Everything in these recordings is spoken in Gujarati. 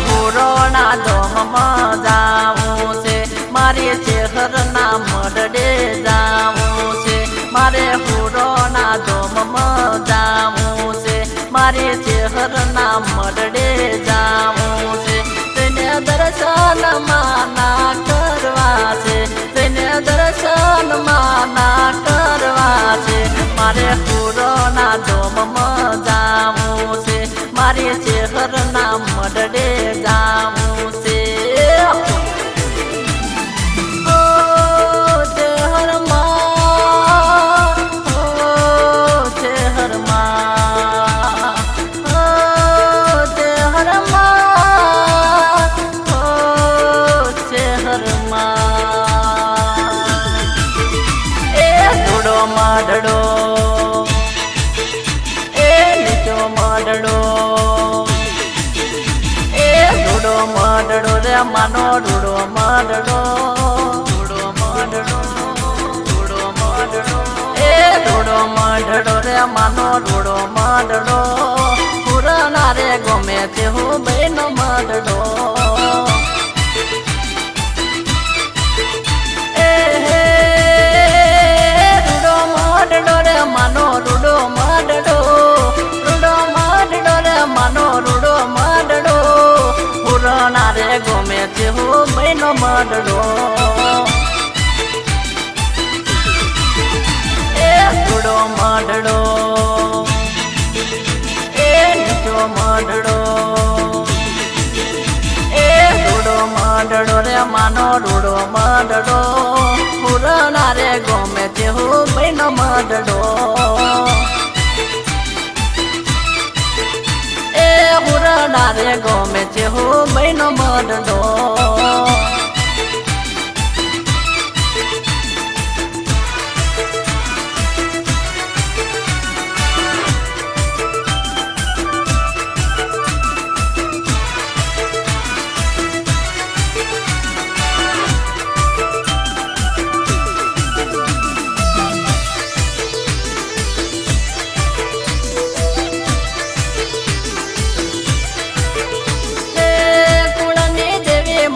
હુરોના ધોમમાં જાવું છે, મારે ચેહરના મડડે જાવું છે, મારે હુરોના ધોમમાં જાવું છે, મારે ચેહરના મડડે જાવું છે. તેને દર્શન માના કરવા છે, તેને દર્શન માના કરવા છે, મારે હુરોના ધોમમાં જાવું છે, મારે ચેહરના મડડે જાવું છે. મડડો એ નીચો મડડો એ રૂડો મડડો રે માનો રૂડો મડડો રૂડો મડડો રૂડો મડડો એ રૂડો મડડો રે માનો રૂડો મડડો પુરાના રે ગમે તે હું બેનો મડડો માનો રૂડો મડડો રૂડો મડડો રે માનો રૂડો મડડો પુરાના રે ગમે તે હું બેનો મડડો એ રૂડો મડડો એ નીચો મડડો એ રૂડો મડડો રે માનો રૂડો મડડો પુરાના રે ગમે તે હું બેનો મડડો એ પુરાના રે ગમે તે હું બેનો મડડો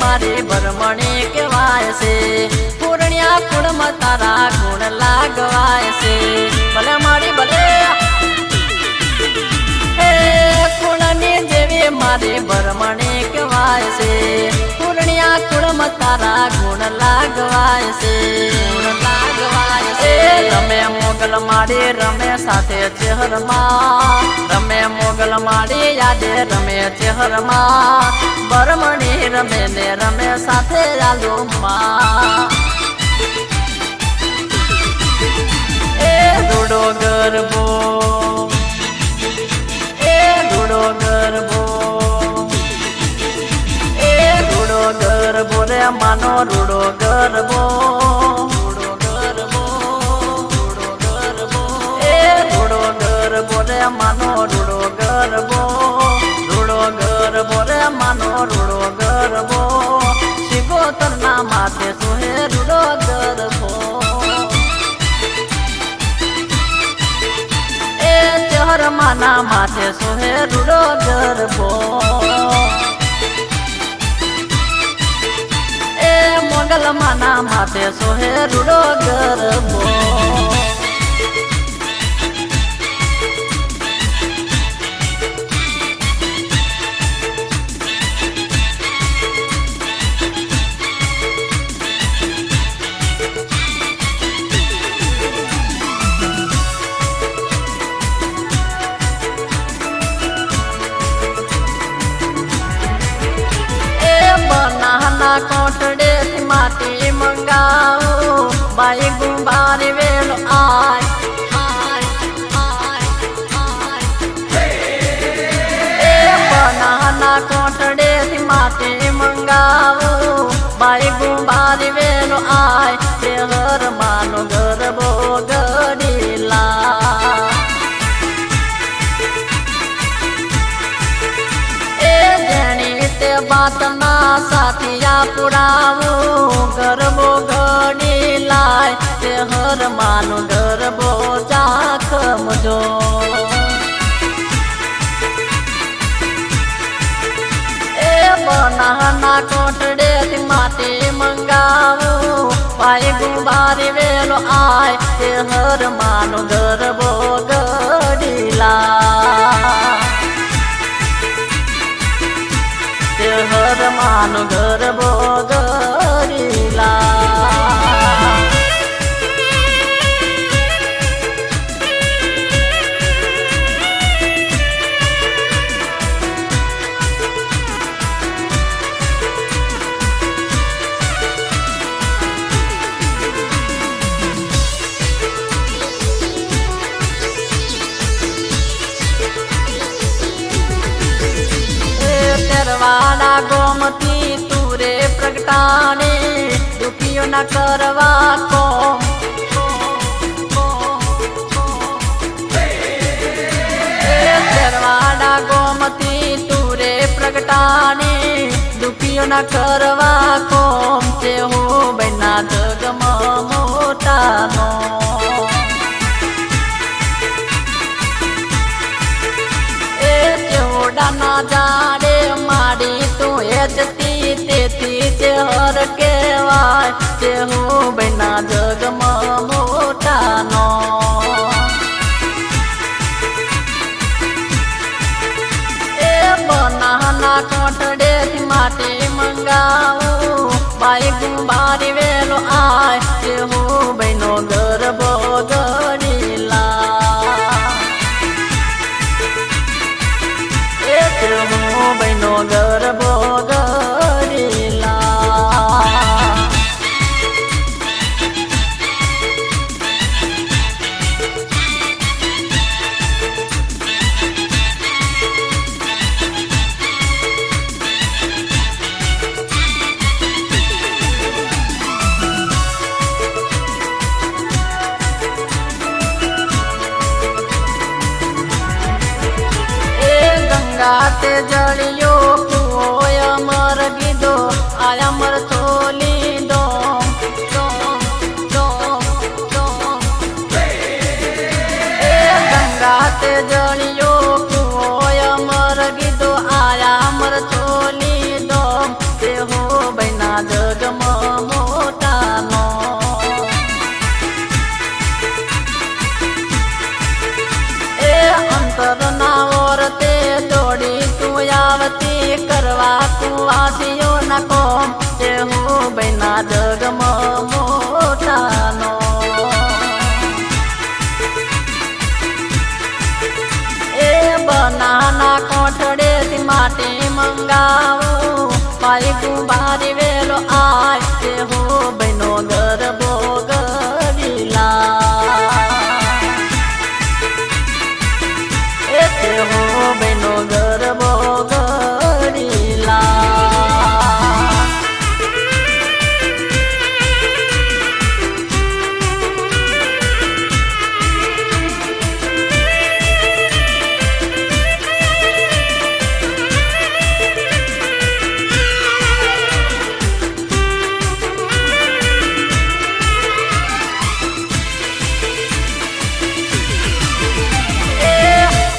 મારી ભરમણી કહેવાય છે, પૂર્ણિયા કુળમાં તારા ગુણ લાગવાય છે. ભલે મારી ભલે હે કુળની દેવી મારી ભરમણી કહેવાય છે, પૂર્ણિયા કુળમાં તારા ગુણ લાગવાય છે, ગુણ લાગવાય છે. રમે મોગલ માડી રમે સાથે ચેહરમાં, રમે મોગલ માડી યાદે રમે ચેહરમાં, ભરમણી રમે ને રમે સાથે આલુમાં. એ રૂડો ગરબો એ રૂડો ગરબો એ રૂડો ગરબો રે માનો રૂડો ગરબો રૂડો ગરબો રૂડો ગરબો એ રૂડો ગરબો રે માનો રૂડો ગરબો રૂડો ગરબો રે માનો રૂડો ગરબો શિગોતરના માથે સોહે રૂડો ગરબો એ ચહરમાના માથે સોહે રૂડો ગરબો એ મોગલમાના માથે સોહે રૂડો ગરબો કોટડે થી માટી મંગાવું બાઈ ગુંબારી વેલો એ બનાના કોટડે થી માટી મંગાવું બાઈ ગુંબારી વેલો તે હર માનો ગરબો ગડીલા એ જેણી તે બાતના સાથિયા પુરાવું ગરબો ઘડી લાય તે હર માનો ગરબો ચાખમજો એ બનાના કોટડે થી માટી મંગાવું પાય ગુંબારી વેલો આય તે હર માનો ગરબો ગડીલા તે હર માનો ગરબો ગડીલા વાડા ગોમતી તુરે પ્રગટાને દુખીઓ ના કરવા કો વાડા ગોમતી તુરે પ્રગટાને દુખીઓ ના કરવા કોમ છે હું બના જગમાં મોટાનો એ ચોડાના જાડે માડી તું હેચતી તેથી તે હર કહેવાય તે હું બના જગમાં મોટાનો એ બનાના કોટડે થી માટી મંગાવું બાઈ ગુંબારી વેલો આય તે હું બનો ગરબો ગડીલા એ તે હું બનો ગરબો ગડીલા ગાતે જળિયો કુઓય અમર ગીધો આયા મર ચોલી દો ગંગાતે જળિયો કુઓય અમર ગીધો આયા મર ચોલી દો તે હો બના જગમાં મોટાનો એ અંતર ના ઓરતે દોડી તું આવતી કરવા તું વાસીઓ ના કોમ તે હું બના જગમાં મોટાનો એ બનાના કોઠડે થી માટી મંગાવું પાય ગુંબારી વેલો આય તે હું બનો ગરબો ગડીલા હો બનો ગરબો ગડીલા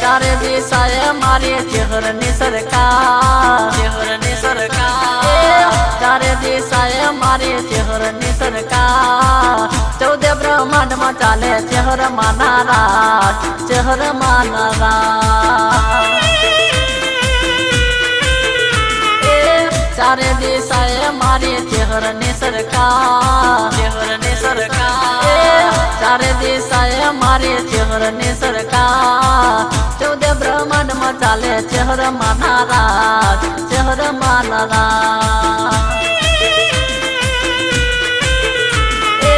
ચારે દિશાએ મારી ચહેરની સરકાર ચારે દિશાએ મારી ચહેરની સરકાર 14 બ્રહ્માંડમાં ચાલે ચહેર માનારા ચારે દિશાએ મારી ચહેરની સરકાર ચારે દિશાએ મારી ચહેરની સરકાર 14 બ્રહ્માંડમાં ચાલે ચહેર માનારા એ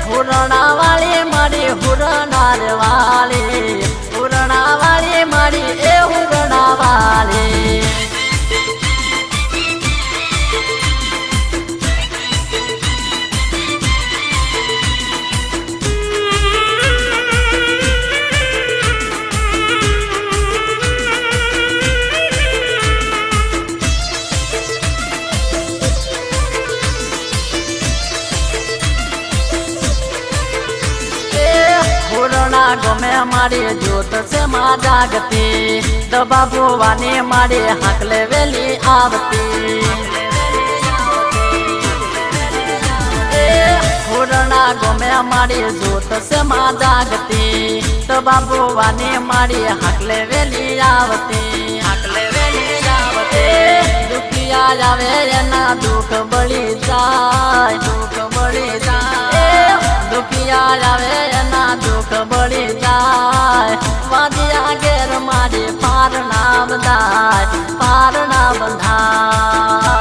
હુરણા વાળી મારી હુરનાર વાળી મારી એ હુરણા વાળી ગમે મારી જોત છે માં જાગતી દબા ભુવાની મારી હાકલે વેલી આવતી मारी जोत से माँ जागती तो बाबूवानी मारी हाकले वेली आवती हाकले वेली आवती दुखिया जावे एना दुख बळी जाय दुख बळी जाय दुखिया जावे एना दुख बळी जाय वादिया घेर मारी पार ना बंधाय पार ना बंधाय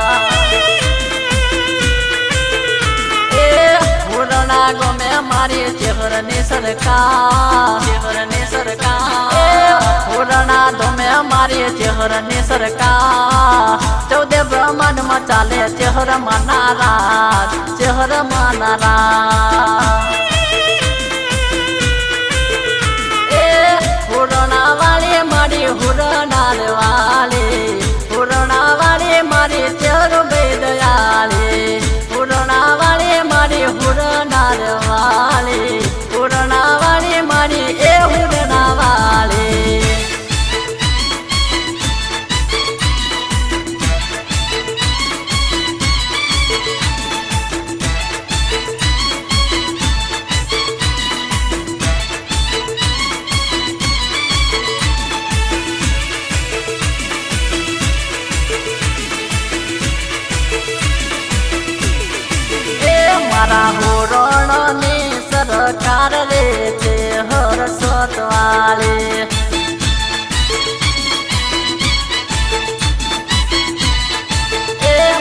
पुराना गमे मारी चेहरनी सरकार चेहरनी सरकार पुराना गमे मारी चेहरनी सरकार 14 ब्रह्मांड में चाले चेहर मानारा चेहर मानारा पुराना वाली मारी हुरनार वाली पुराना वाली मारी चेहर बेदयाली पुराना वाली मारी हुरनार वाली पुराना वाली मारी ए हुरना वाली मारा हुरणनी सरकार रे ते हर सतवाले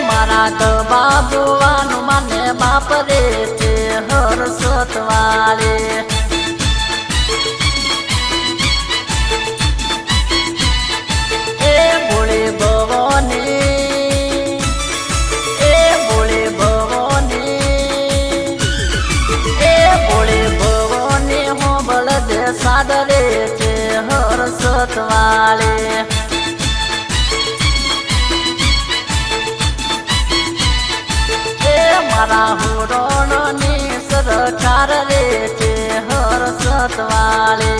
मारा तो बाबूवान माने बाप रे ते हर सतवाले बोले भवानी सादरे चे हर सतवाले मारा हुरणनी सरकार रे चे हर सतवाले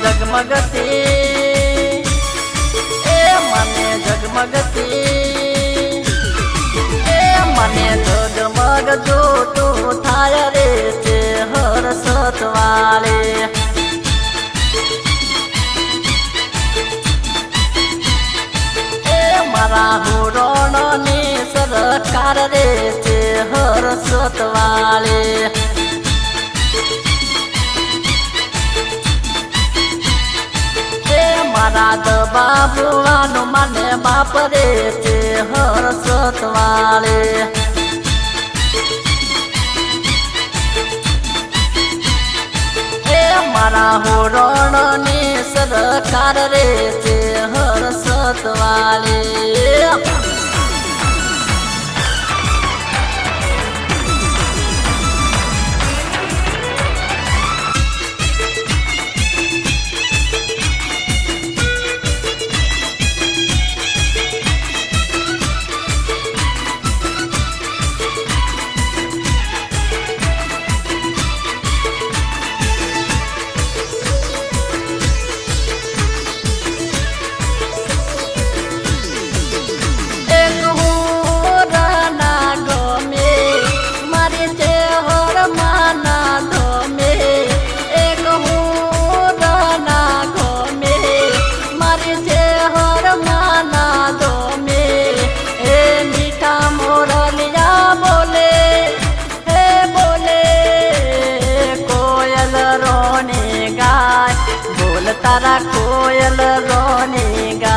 जगमगती मने जगमगती मने जगमग जोतो थाय रे चे हर सतवाले मारा हुरणनी सरकार रे चे हर सतवाले मारा द बाबूवान माने बाप रे चे हर सतवाले मारा हुरणनी सरकार रे चे हर सतवाले तारा कोयल रोने गा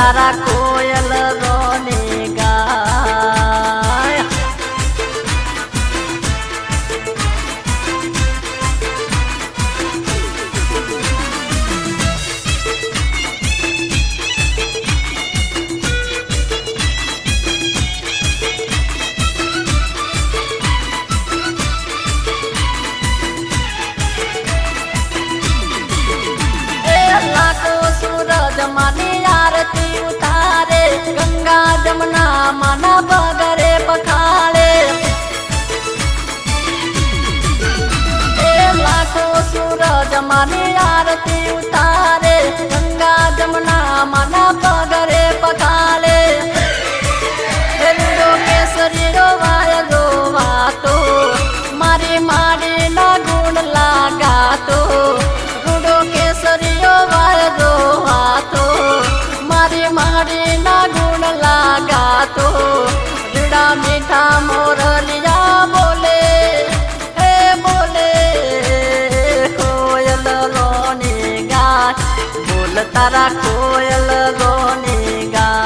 તારા કોયલ રોની ગાય. માની આરતી ઉતારે ગંગા જમના માના પગરે પખાડે. એ લાખો સૂરજ માની આરતી ઉતારે ગંગા જમના માના પગરે પખાડે. રૂડો કેસરી રોવાય રોવાતો મારી માડી ના ગુણ લાગાતો. રૂડો કેસરી રોવાય રોવાતો મારી માડી ના ગુણ લાગાતો. રીડા મીઠા મોરલિયા બોલે હે બોલે કોયલ રોની ગાય. બોલ તારા કોયલ રોની ગાય.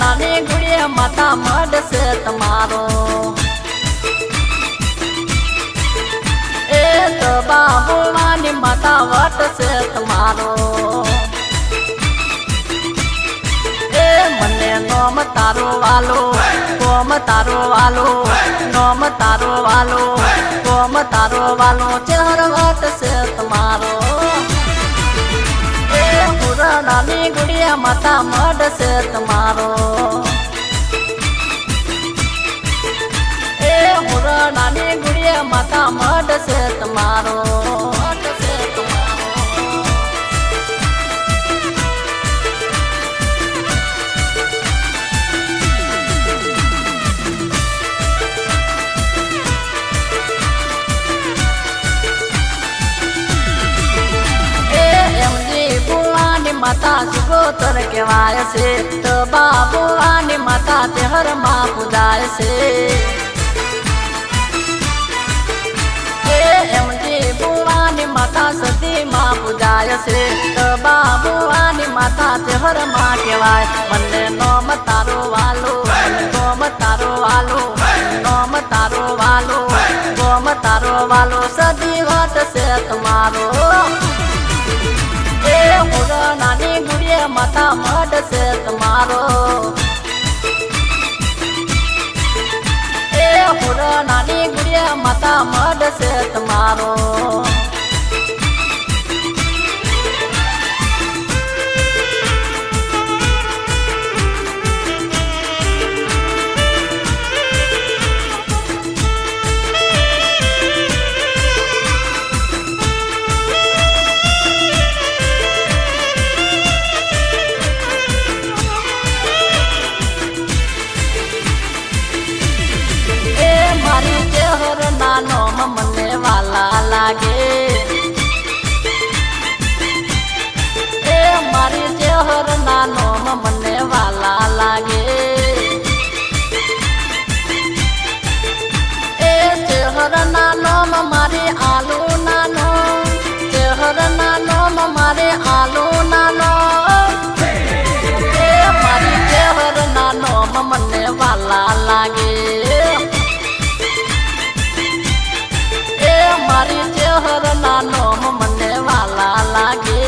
નાની ગુડીએ માતા મડશે તમારો. એ તો બાબુવાની માતા વટશે તમારો. એ મને નોમ તારો વાલો કોમ તારો વાલો નોમ તારો વાલો કોમ તારો વાલો ચહેર વટશે તમારો. નાની ગુડિયા માતા મડશે તમારો. એ હુર નાની ગુડિયા માતા મડશે તમારો. મડશે તમારો. માતા સુગોતર કહેવાય છે તો બાબુવાની માતા તેહર માં પૂજાય છે. એમજી બુવાની માતા સતી માં પૂજાય છે તો બાબુવાની માતા તેહર માં કહેવાય. મને નોમ તારો વાલો ગોમ તારો વાલો નોમ તારો વાલો ગોમ તારો વાલો સદી વટશે તમારો. એ હુર નાની ગુડીએ માતા મડશે તમારો. એ હુર નાની ગુડીએ માતા મડશે તમારો. મને વાલા લાગે. એ મારી ચહેર નાનો મને વાલા લાગે. એ ચહેર નાનો મારી આલુ નાનો ચહેર નાનો મારી આલુ નાનો. એ મારી ચહેર નાનો મને વાલા લાગે. મારી ચહેર નાનો મને વાલા લાગે.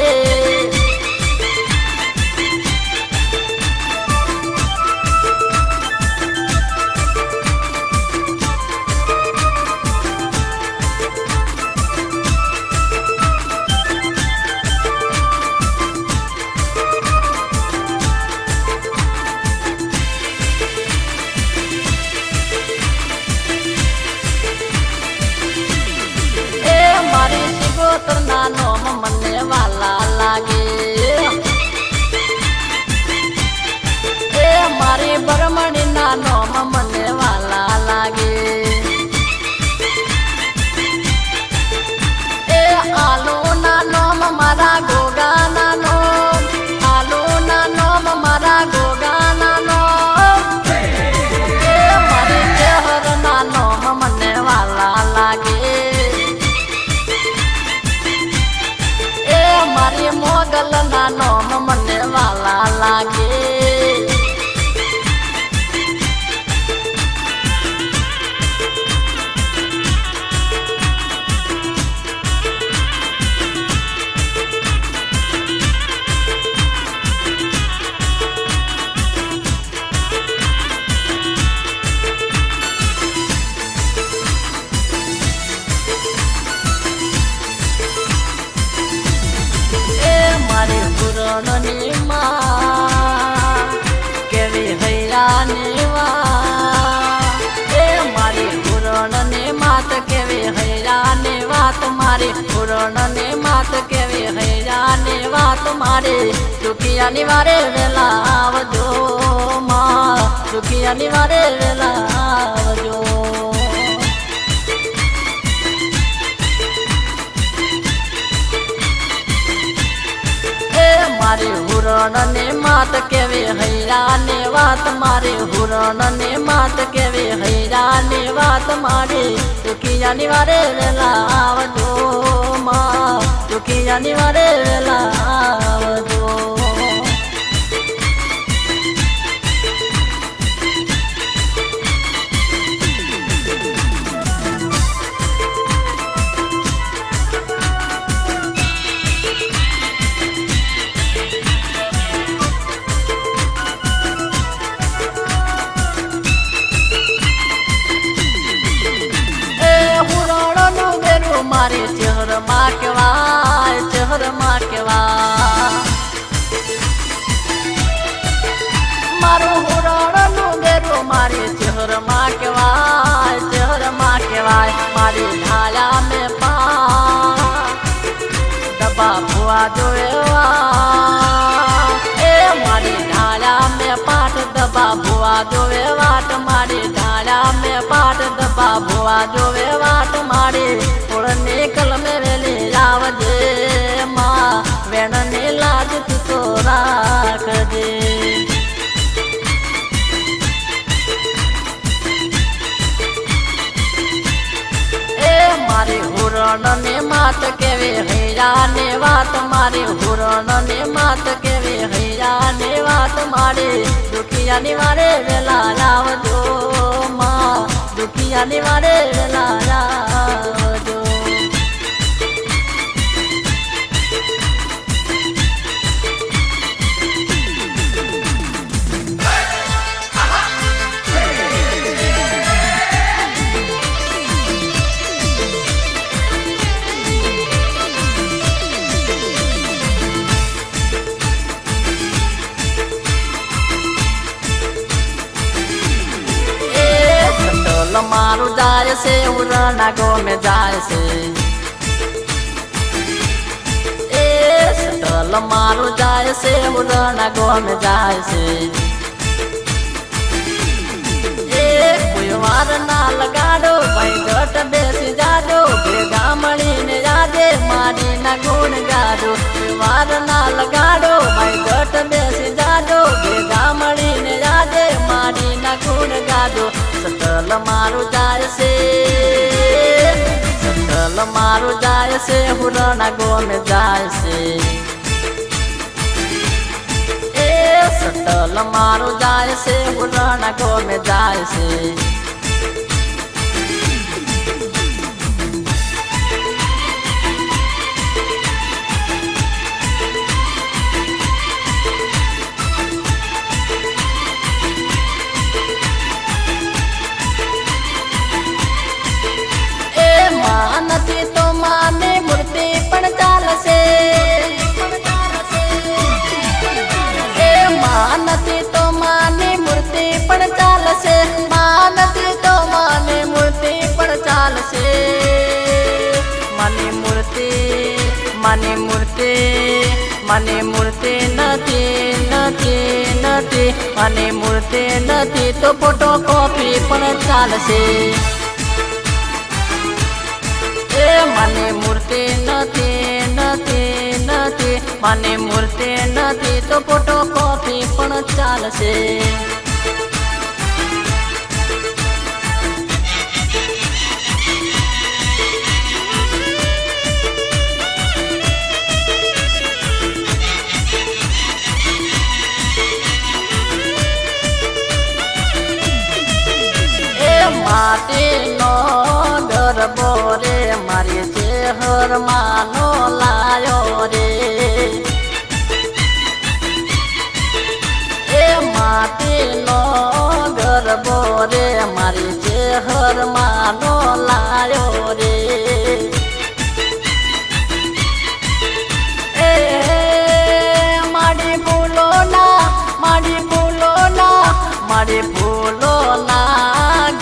મારી બરમણી ના નોમ મને વાલા લાગે. હુરણની માત કેવી હૈયાની વાત મારી દુખિયાની વારે વેલા આવજો માં દુખિયાની વારે વેલા આવજો મારી હુરણની માત કેવી હૈયાની વાત મારી હુરણની માત કેવી હૈયાની વાત મારી દુખિયાની વારે વેલા આવજો માં દુખિયાની વારે વેલા આવજો મારી ચહેરમાં કેવાય મારું હુરણનું બેરું મારી ચહેરમાં કેવાય મારી ઢાળા મેં પા દબા ભુવા જોવા એ મારી ઢાળા મેં પાઠ દબા ભુવા જોવે વાટ મારી ઢાળા મેં પાઠ દબા ભુવા જોવે વાટ મારી ની કલમે વેલી આવજે માં વેણની લાજ તું તો રાખજે એ મારી હુરણની માત કેવી હૈયાની વાત મારી હુરણની માત કેવી હૈયાની વાત મારી દુખિયાની વારે વેલા આવજો માં દુખિયાની વારે વેલા આવજો મારું જાય છે હુરણા ગોમે જાય છે એ સટલ મારું જાય છે હુરણા ગોમે જાય છે એ કોઈ વાર ના લગાડો ભાઈ જટ બેસી જાજો ભેગા મળીને જાજે મારી ના ગુણ ગાજો કોઈ વાર ના લગાડો ભાઈ જટ બેસી જાજો ભેગા મળીને જાજે મારી ના ગુણ ગાજો સટલ મારું જાય છે સટલ મારું જાય છે હુરણા ગોમે જાય છે એ સટલ મારું જાય છે હુરણા ગોમે જાય છે નથી તો માની મૂર્તિ પણ ચાલશે એ માં નથી તો માની મૂર્તિ પણ ચાલશે માં નથી તો માની મૂર્તિ પણ ચાલશે માની મૂર્તિ માની મૂર્તિ માની મૂર્તિ નથી માની મૂર્તિ નથી તો ફોટો કોપી પણ ચાલશે મને મૂર્તિ નથી મને મૂર્તિ નથી તો ફોટો કોપી પણ ચાલશે માટીનો ગરબો રે મારી ચહેર માનો લાયો રે એ માટીનો ગરબો રે મારી ચહેર માનો લાયો રે એ મારી ભૂલો ના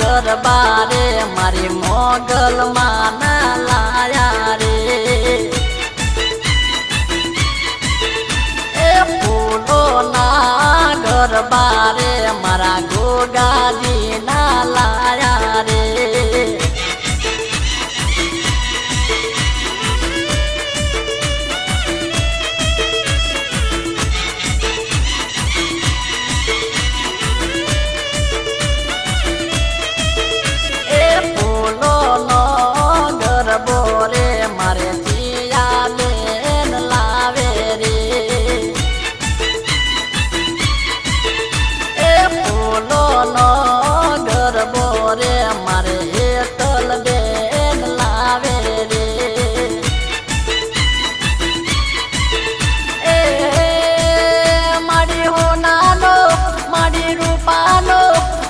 ગરબા રે મારી મોગલ માના લાયા રે દરબારે મારા ગોગાજી ના લાયા રે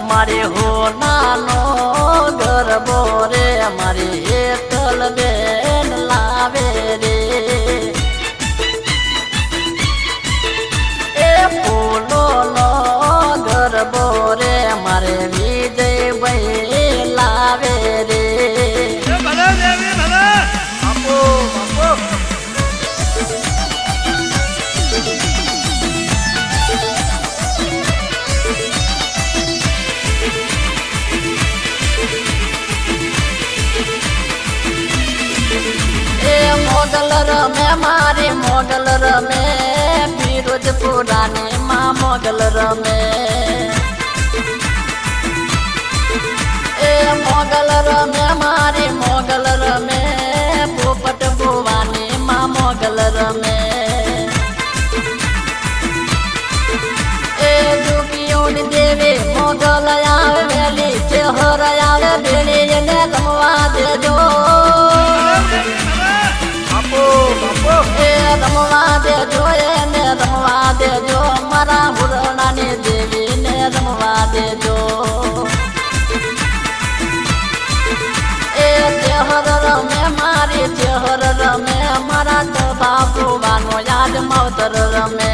मारे हो नानो गरबो रे मारे एकल बेन लावे रे ए फूलो नो गरबो रे मारे विजय भाई लावे रे भले देवी भले आपो आपो मोगल रमे मारे मोगल रमे फिरोज पुराने माँ मोगल रमे ए मोगल रमे मारे मोगल रमे पोपट भुवानी माँ मोगल रमे ए दुखियों देवी मोगल आवे वेली चेहर आवे बेली ने रमवा दे जो रमवा दे जो ने रमवा दे जो मारा हुरणानी देवी ने रमवा दे जो ए चेहर रमे मारी चेहर रमे मारा बाबू बानो याद मावतर रमे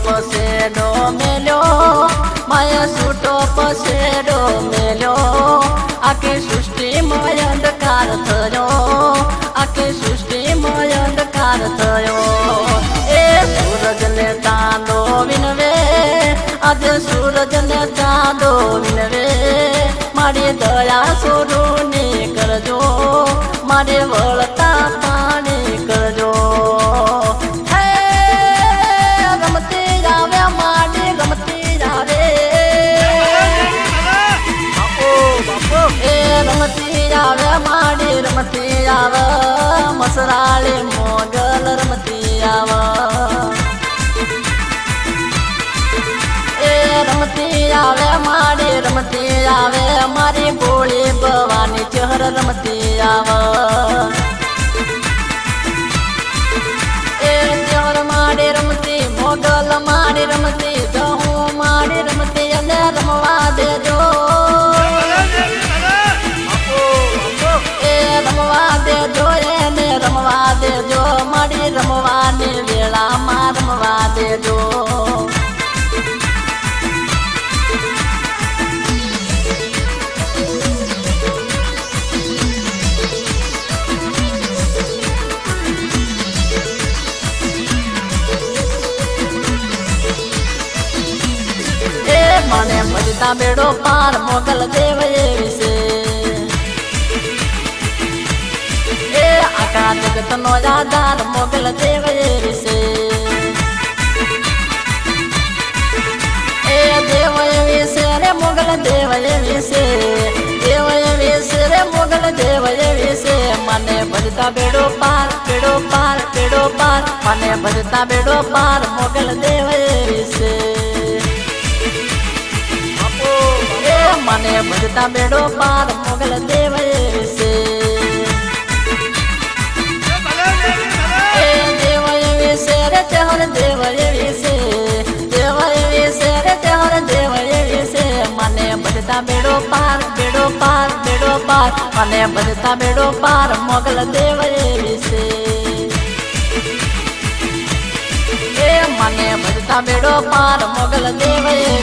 पसेडो मेलो माया सूटो पसेडो मेलो आके सृष्टि मय अंधकार थयो आके सृष्टि मय अंधकार थयो ए सूरज ने चांदो विनवे आज सूरज ने चांदो विनवे मारी दया सुरूनी करजो मारे वळता पाणी करजो रमती आव मसराळे मोगल रमती आव ए रमती आवे माडी रमती आवे मारी बोली भवानी चहर रमती आव ए चहर माडी रमती मोगल माडी रमती दहू माडी रमती अने रमवा दे जो रमवा दे जो ने रमवा दे जो मारी रमवानी वेला मा रमवा दे जो ए मने भजता बेड़ो पार मोगल देव विसे आका जगत नो आधार मोगल देव विसे ए देव विसे रे मोगल देव विसे रे मोगल देव विसे मने भजता बेड़ो पार मने भजता बेड़ो पार मोगल देव विसे मने भजता बेड़ो पार मोगल देव विसे चहर देव विसे रे चहर देव विसे मने भजता बेड़ो पार પાર મને ભજતા બેડો પાર મોગલ દેવ એવી છે એ મને ભજતા બેડો પાર મોગલ દેવ એવી